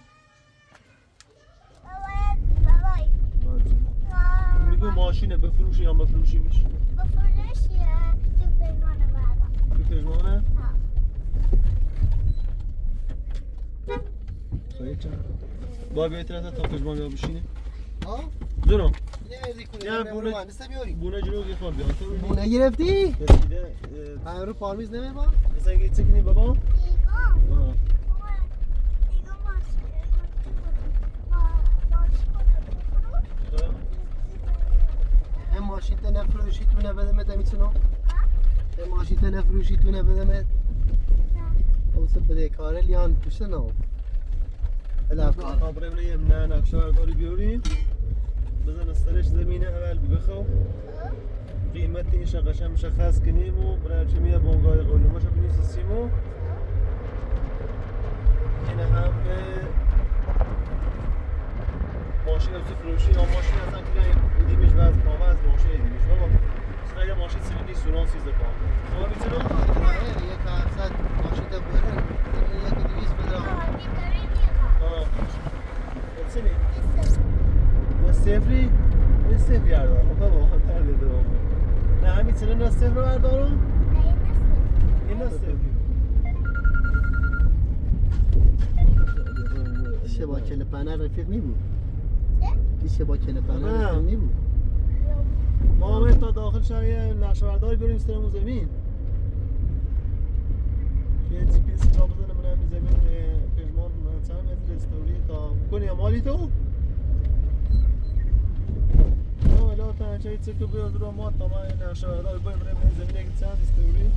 میگو ماشینه بفروشی یا بفروشی میشه تو پژمانه خیلی چند با بیایی طرف تا پژمان بیا بشینی ها؟ زورو نمیدی کنی یه بونه مهندسه بیاری بونه جلو یه خواهم بیان تو ببینی بونه گرفتی؟ رسیده همه رو پارمیز نمیبار؟ مثلا اگه چه کنی بابا؟ آه. هم ماشین تا نفروشی تو نبدمت همیتونو؟ هم ماشین تا نفروشی تو نبدمت؟ اوسه بده کاره لیان پوشته نو بلا تا بریم نیم نه نقشه برداری بیاریم بزن سرش زمینه اول بخو قیمت این شقشه مشخص کنیم و برای چه میه بانگاه قولومش رو بنویسیم و این هم به ماشین رو فروشی یا ماشین اصلا که ایدیمش باز کامه از ماشین ایدیمش بابا خیلی ماشین سیلندی سوران 13 پاند شما میتونم؟ یک 700 ماشین تا بره یک 200 بدرم آه بسیمی نه صفری؟ نه صفر گردم بابا ترده دوم نه همین سنه نه صفر رو بردارم؟ این نه صفر دیشه با کل پنر رفیق نیبود دیشه با کل پنر رفیق نیبود ما همه تا داخل شهر نقشه برداری بریم سرمون زمین یه جی پی اس جا بزنه من همین زمین پژمان چند متر استوری تا کنی مالی تو؟ نه ولی تا چه چه که بیاد رو ما تا ما نقشه برداری بریم زمین یک چند استوری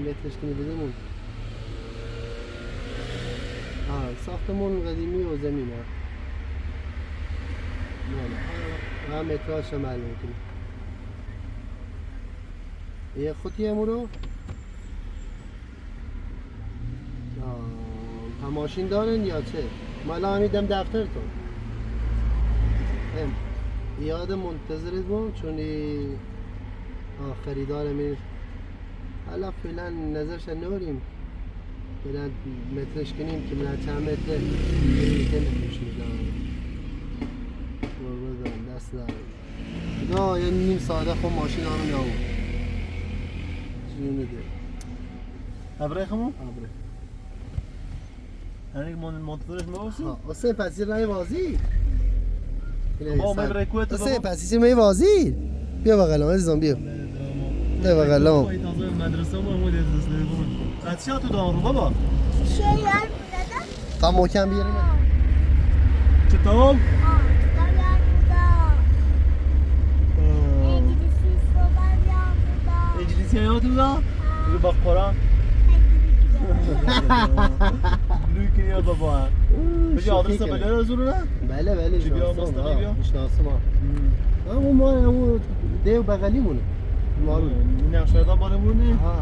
مترش کنی بدمون ساختمون قدیمی و زمینه نه هم متراش هم معلوم کنی یه خودی امورو تا ماشین دارن یا چه؟ مالا همیدم دفتر تو یاد منتظرت بود چون خریدار امیر حالا فعلا نظرش نوریم فعلا مترش کنیم که من چند متر که نمیش میدم بردم دست دارم نه یه نیم ساعته خب ماشین آنو میاون جونه ده ابره خمو؟ آبره هنگی منتظرش موسی؟ حسین پسی رای وازی ما مبره کوت حسین پسی می وازی بیا بغلم عزیزم بیا بیا بغلم مدرسه ما مود از چی تو دارو بابا؟ تا محکم بیاریم چطور؟ انگلیسی ها تو دا؟ رو با قرآن بلوی کنی ها بابا بجی آدرس بله رو زورو نه؟ بله بله بیا مستقی بیا میشناسم همون ما همون دیو بغلی مونه مارو این نقشه دا بارمونه؟ ها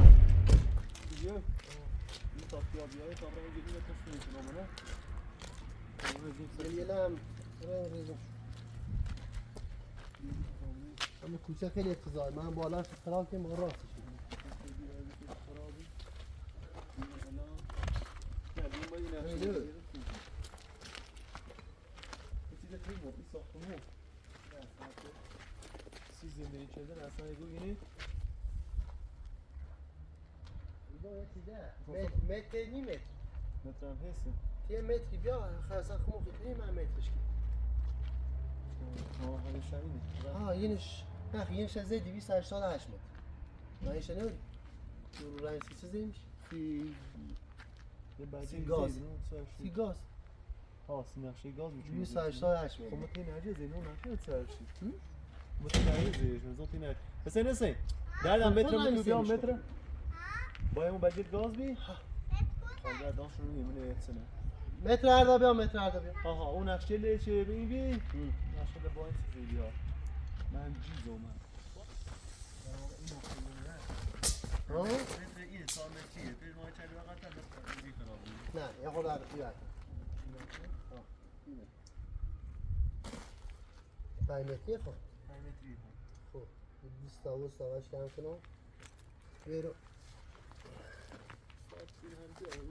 بیا این تاکیابیای تا برای گیریم تست میکنم نه؟ گلیلم اما کوچه خیلی افتضاحه. من بالاش خراب که ما راستش زندگی کردن اصلا یکو اینه متر نیم متر مترم هسته یه متری بیا خرسان خمو خیلی من مترش که همه شمینه اینش نه اینش از 288 متر من اینش نوری دور رنگ چه زیمش سی گاز سی گاز سی نقشه گاز میشه 288 خب متر ما تین نرجه زینو نقشه سرشی ما تین نرجه زیش مزون تین نرجه حسین حسین دردم متر میتو بیام متر باید اون بجید گاز بی خانده دانش رو میمونه سنه متر هر بیا متر هر بیا آها اون نقشه لیچه بی بی نقشه ده باید چیزی ها من جیز اومد ها متر این سال متریه پیش ماه چلی وقت هم متر خراب بود نه یه خود هر بیا 5 متریه خب 5 متری خب 20 تا و سواش کم کنم برو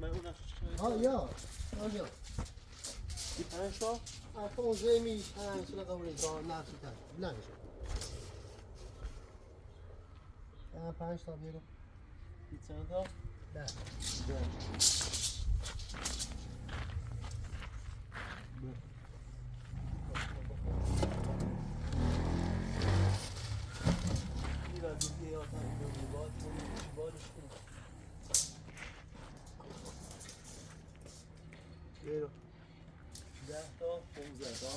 من اون نقشه چه یا این 5 تا اونجا میش چرا قبول نیست نقشه تن بلند شد 5 تا برو این چند تا ده برو 10 تا 15 تا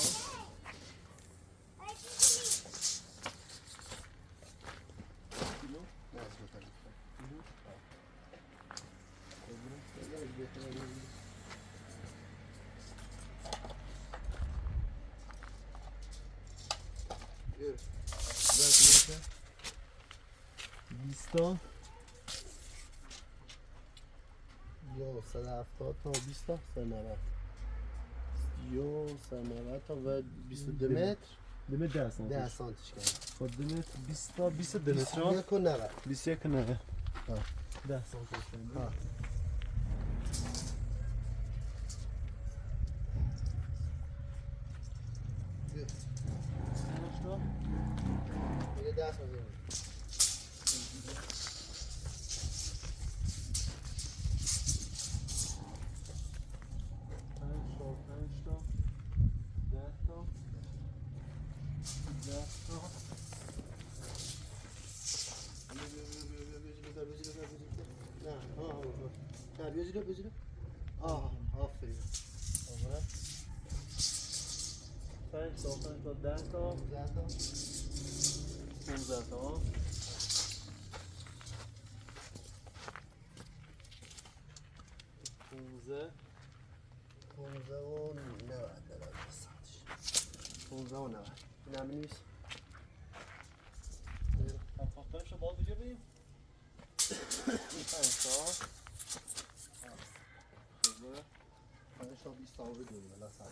کیلو بیستا یا 170 تا 20 تا 190 یا 190 تا و 22 متر دمه 10 سانتی 10 سانتیش کرد خب دمه 20 تا 20 دمتر 21 و 90 21 نه ها 10 سانتی ها میگه 10 سانتی نه بزیره آفرین آورا 5 تا 10 تا 15 تا 15 و 90 دلار سانتیش 15 و 90 این هم نیست هفتهش رو باز دیگه بیم 5 تا 5 تا 20 تا بدون بلا سر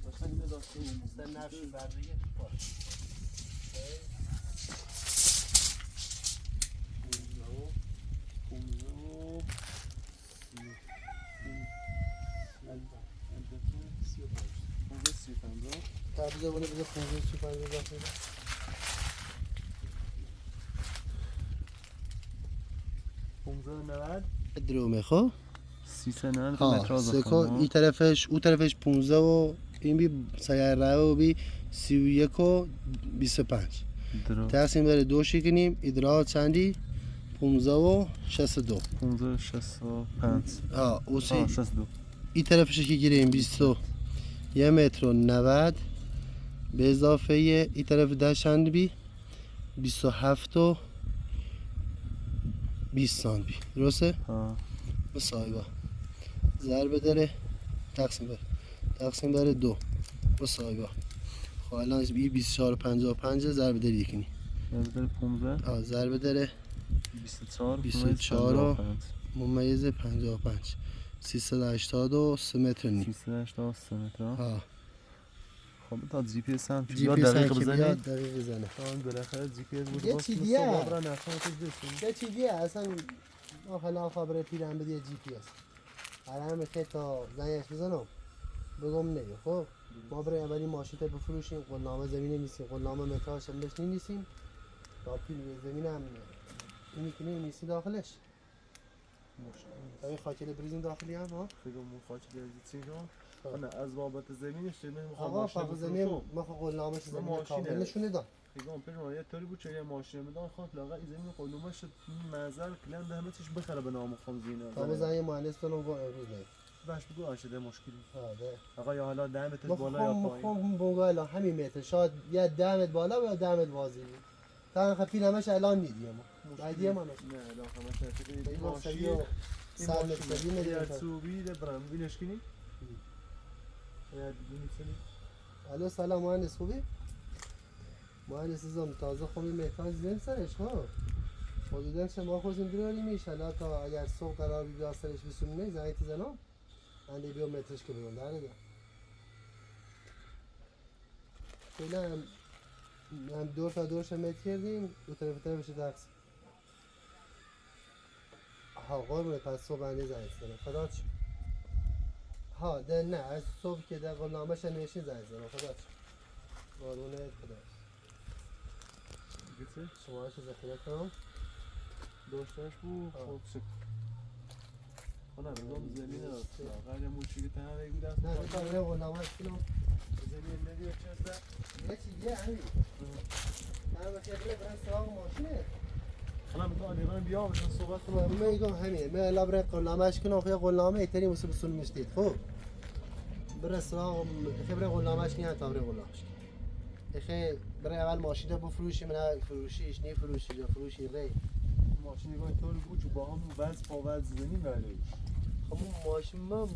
باشن این داشته اون مستن نفش بردگی باش تبزه بونه بزه 15 سوپر بزه درومه خب 390 ها سکو این طرفش او طرفش 15 و این بی سیاره و بی 31 و 25 تقسیم بر 2 شکنیم ادرا چندی 15 و 62 15 65 ها او سی 62 این طرفش که گیریم 21 متر و 90 به اضافه این طرف ده چند بی 27 و 20 سانت بی درسته؟ ها مصاحبه ضربه داره تقسیم بر 2 مصاحبه خب الان این 24 و 55 ضربه داره یکنی ضربه 15 ضربه داره 24 24 و ممیز 55 383 متر نیم 383 متر. ها خب تا جی پی اس هم جی یا پی اس دقیق هم که بزنی بیاد دقیق بزنه آن بالاخره جی پی اس بود یه باز چیزیه. مثلا بابرا نفهم تو دستم یه چیزیه اصلا حالا خبر پیرم بدی جی پی اس الان میخواد تا زنگش بزنم بگم نه خب ما برای اولی ماشین تا بفروشیم قولنامه زمین نیستیم قولنامه متراش هم بهش نیستیم تا پیل زمین هم اینی که نیستی داخلش این خاطر بریزیم داخلی هم ها فکر مون خاطر دیزی رو نه از بابت زمینش میخوام آقا ماشین فقط زمین بفروشم ما خب قولنامه زمین ماشینه. کامل نشونه داد خیلی پیش یه طوری بود چه ماشین میدان خواست لاغا این زمین قلومش منظر کلند همه چیش بخره به نام خام زینه تا زنگ مهندس دارم با امروز نه باش بگو آشده مشکلی آره آقا یا حالا دمتش بالا یا پایین مخم بونگالا همین متر شاید یا 10 متر بالا و یا 10 متر واضحی تا خفی نمش الان میدیم ما بعدی ما نه لا همش این این ماشین ماشین سر متری یه میدیم سوبی ده برام بینش کنی یا بینی سنی الو سلام مهندس خوبی مهندس زم تازه خوبی مهتاج زن سرش ها حدودا شما خودتون دراری میشه حالا تا اگر صبح قرار بیا سرش بسونی زنگ تزنم من بیا مترش که بگم در نده فعلا هم دور تا دورش متر کردیم دو طرف بشه درس ها قربونت پس صبح بنده زنگ زنم خدا چی ها ده نه از صبح که در قلنامش نوشین زنگ زنم خدا چی قربونت خدا گفتی شما چه ذخیره کنم داشتهش بود خب شد خدا بگم زمین است آقا یه موشی که تنها بگیرم نه بتا بریم قلنامش کنم زمین ندیو چه یه چیزیه همین من بخیر برم سراغ ماشینه حالا میتونم دیگه بیام مثلا صحبت کنم من میگم همین من الان برای قلنامهش کنم خیلی قلنامه ایتری واسه بسون مشتید خب برای سراغ خیلی برای قلنامهش نیه تا برای قلنامهش خیلی برای اول ماشین رو بفروشی من فروشیش نی فروشی یا فروشی ری ماشین نگاه طوری بود چون با هم وز پا وز زمین برده خب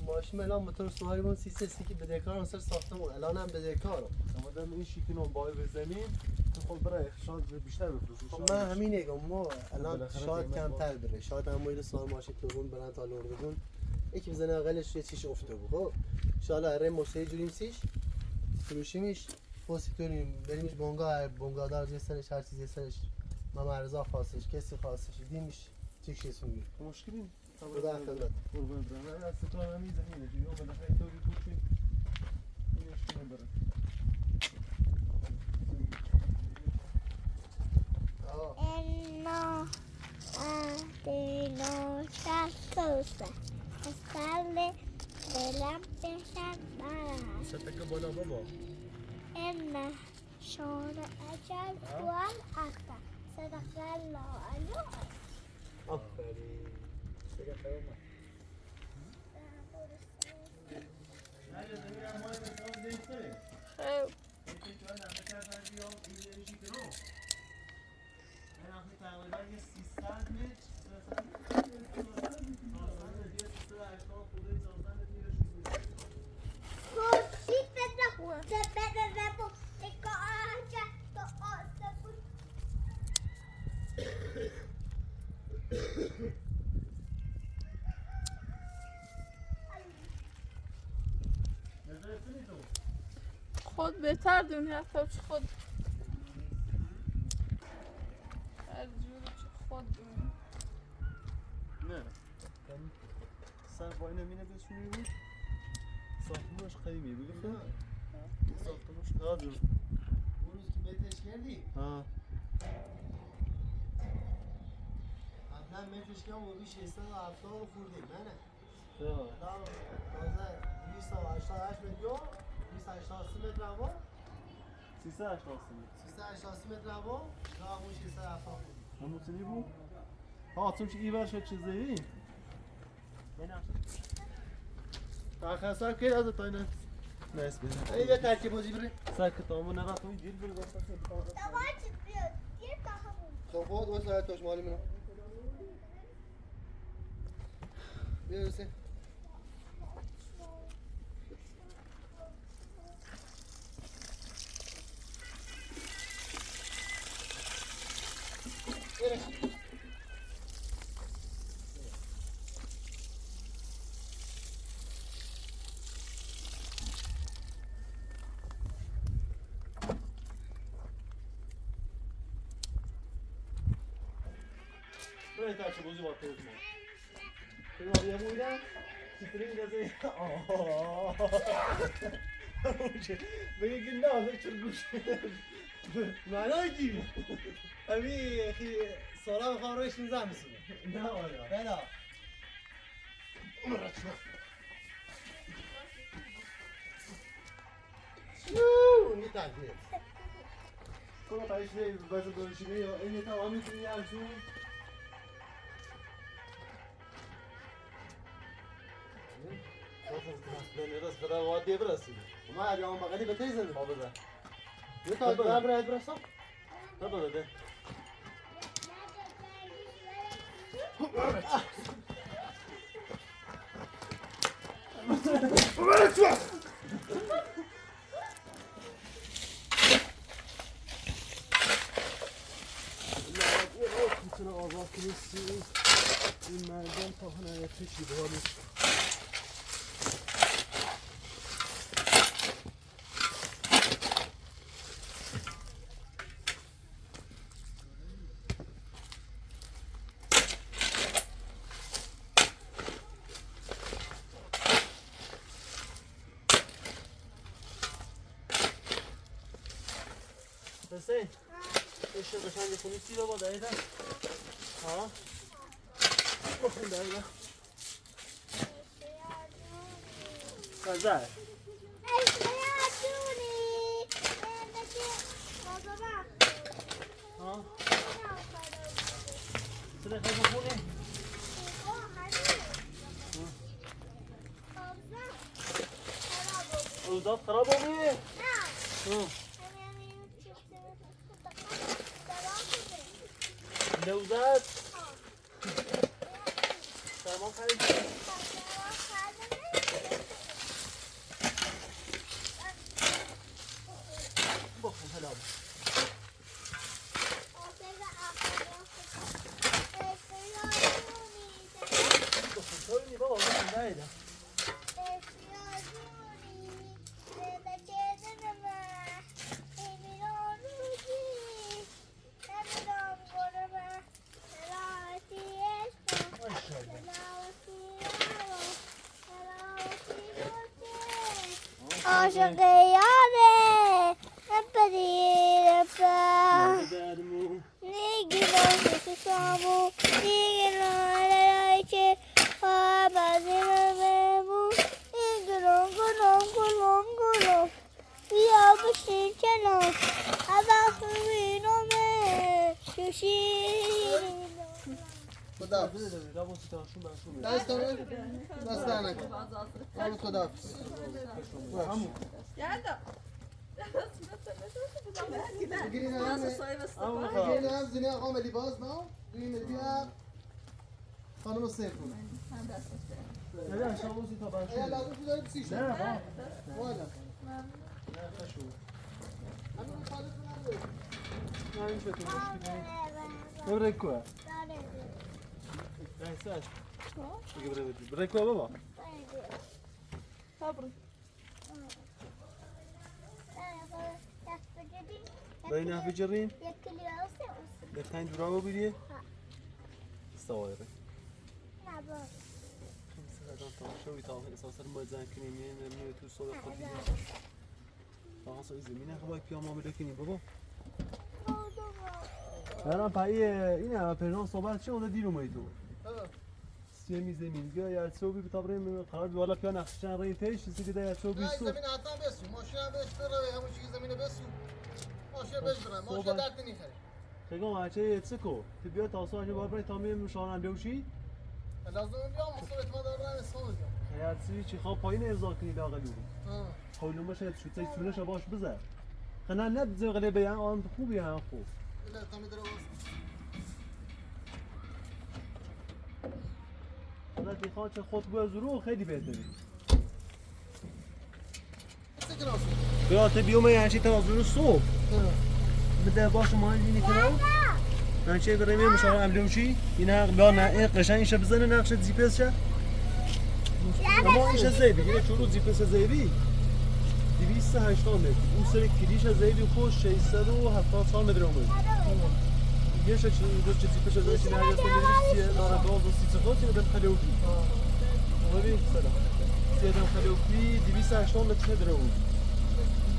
ماشین الان موتور سواری بون سی که بدهکارم سر ساختمون الان هم بدهکارم اما دم این شیکن اون بای به زمین تو خود برای شاید بیشتر بفروشی خب من همین نگم ما الان بالاخره شاید قیمت کمتر بره شاید هم موید سوار ماشین تورون برن تا لوردگون یکی بزنه اقلش یه چیش افته بود خب شاید اره مشتری جوریم سیش فروشیمش پوسی توریم بریمش بونگا دار جه سرش هر چیزی سرش ما مرزا خواستش کسی خواستش دیمش چه چیزی میگه مشکلی خدا خدمت قربان برم از تو هم این زمینه دیگه بالاخره طوری بود که اینش کنه برم No, no, cosa. Estarle delante de ستک بالا بابا Emma, son اجل وال اختا صدق الله علو آفرین سگه خیلی خب خوشی بدم زبده زبو اکا آجا تو آسبون خود بهتر دونی حتی چه خود هر جوری چه خود دونی نه سر با اینه مینه بسونی بود ساختمونش قدیمی بگه خب ساختمونش دادم اون روز که مترش کردی ها قبلا مترش کردم و بیش 670 خوردی منه چرا؟ الان تازه 288 متر یا 283 متر هوا 380 383 متر هوا راه اون 670 خوردی همون سنی بود؟ ها چون چه ایور شد چیز زیری؟ آخر سر که از تا اینه نایس بده این یه ترکیب بازی بره سر که تامون نرفت اون جیل بره دستا که بتاقه دوباره بیاد یه تا همون خب خود باید ساعت توش مالی منو بیا رسه نه تا چه بازی وقت ما تو ما بودم چطوری دازه بگی نه از چرگوش معنی چی امی اخی سارا بخوام روش نزم بسونه نه آیا بلا شو میتاگه تو رو پایش نه باز دونشینه یا این تمام میتونی ارزون راست خدا وادی برسید ما الان بغلی به تیز ما بده یه تا برای برسم تا بده میتونه آزاد کنیستی این مردم تا هنه پیشی باری حسین ايش قشنگ کنیستی رو با دایدا ها بخون دایدا قزل ها سر خیلی بخونه اوضاع خراب بوده لوزات سلمان خرید بخون هلا بخون توی بابا بخون دایدا عاشق یاره نپدیر با میگیرم که سامو میگیرم که بازی ببو میگیرم گلم بیا بشین کنم اما خوبینمه شوشین خدا دست در نکن خدا Geldim. بگیرین هم زینه آقا ملی باز نه بگیرین ملی بیا خانم سیف کنه نه شاموزی تا باشی ایا لازم تو داری بسی شد نه با والا نه خشو همین خالص نداره نه این شو تو بره کو احساس بره کو بابا Sabır. بين في جرين لفتين دراو بيدي استوى شو يطاوع اساسا ما زين كنيمين من تو صوره قديم خلاص زمينه هو بيوم ما بدكني بابا انا باي اینا پرنام صحبت چه اون دیرو میدو سیمی زمین یا صوبی بتابریم قرار والا پیان اخشان رین تیش چیزی که یا صوبی سو زمین حتما بسو ماشین هم بهش بره همون چیز زمین بسو ماشین بهش بره ماشین درد نمیخره خیلی ماچه تسکو تو بیا تاسو اگه بار تامیم شانم بیوشی لازم بیام مصیبت ما دارم اسمون حیاتی چی خواب پایین ارزاق کنی لاغلی خولو مشه شو تی سونش باش بزن خنا نبذ غلی بیان آن خوبی هم خوب لا تامي درواس وقتی خواهد خود بزرو خیلی بهتری بیات بیوم یعنی توازن صبح بده باش ما اینی کنم من چه بریم مشاور املوشی اینا بیان قشنگش بزنه نقش زیپس شه اما اینش زیبی یه چورو زیپس زیبی 280 متر اون سری کلیش زیبی خوش 670 سال متر اومد یه شکل روز چیزی پیش از اینکه نه یه سری داره باز و سیصد تا دم خلوقی. ولی سلام. سیدم خلوقی 280 متر درو.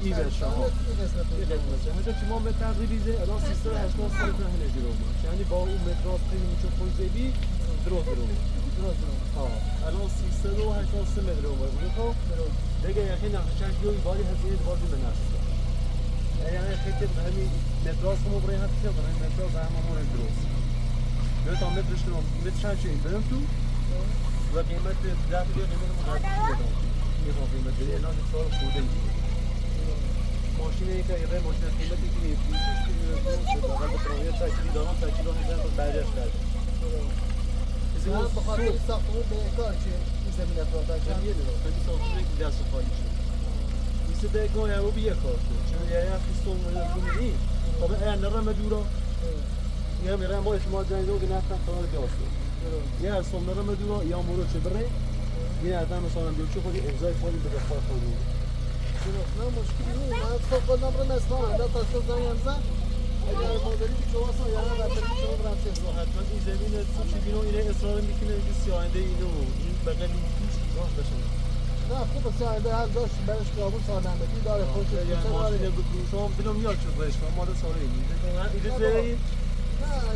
این بشه ها. این قسمتشه. هجا تمام متر تقریبی زه الان 380 متر هنه درو. یعنی با اون مترات خیلی میشه فوزیبی درو. ها. الان 383 متر درو. خب دیگه یکی نقشه جوی باری هزینه بازی مناسب. یعنی خیلی همین متراس رو برای هفته کنم این متراس هممون دروس. نه تا مترش کنم متر چی برم تو و قیمت درست دیگه قیمت مقدار میدم. یه قیمت دیگه الان سال خوده ای. ماشینی که یه ماشین قیمتی که نیستش که واقعا به طریق تاکسی دارم تاکسی رو میذارم برگشت کرد. من بخاطر ساختمون به کار چه این زمین افراد جمعیه دارم. خیلی ساختمون که دست خالی شد. میشه دقیقا یا بیه کار شد. چون یه خیستون می‌کنی. خب اگر نرم دورا یا میرم با اعتماد جنگو که نفتم فرار بیاسته. یا از سوم نرم دورا یا مورد چه بره. یا آدم مثلا بیوچه خودی امضای خودی به دفاع خودی. نه مشکلی نیست. من صبح خودم رو مثلا انداز تا زنگ زدم. اگر مادری که شما سو یا نه بچه‌ای شما برام چه حتما این زمین سوچی بینو اینه اصرار میکنه که سیاهنده اینو این بغلی توش راه بشه. نه خوب سیاهنده هر داشت برش قابل سالمتی داره خودش یا ماشین بکروشام بلوم یاد شد بهش ما ماده ساله این اینجا نه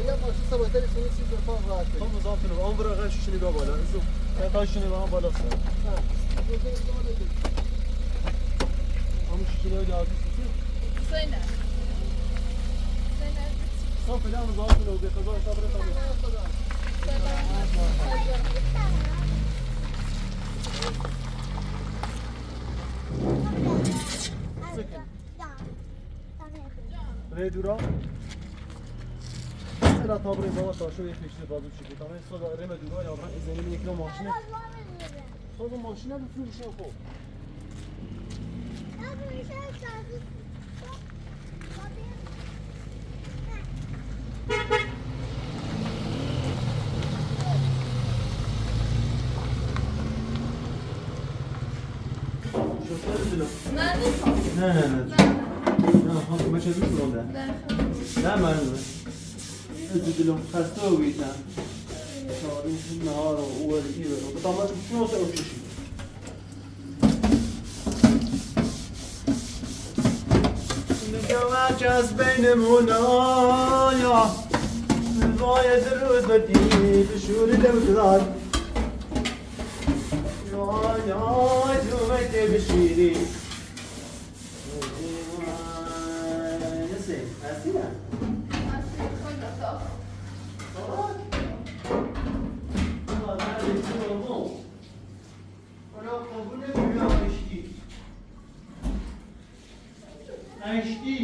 یه ماشین سوادری سونی چیز رو فاق راحت خب مضاف کنم اون برای غش نگاه بالا زو تاشون نگاه بالا سر همون شیشه نگاه جواب زینب خب فعلا مضاف کنم به خدا صبر کنید برای دورا را تا برای بابا تا شوی فکر بازو چی تا من صدا رم دورا یا برای زمین یک ماشین خود ماشین رو فروش خب نه خب بچه دوست رو نه من دلم خسته و بیتم تاریخ نهار و اول ایره و بطامت شما سر کشید نگوه از بینمون آیا وای روز بدی بشور لودار یا تو مکه بشیری Aşti.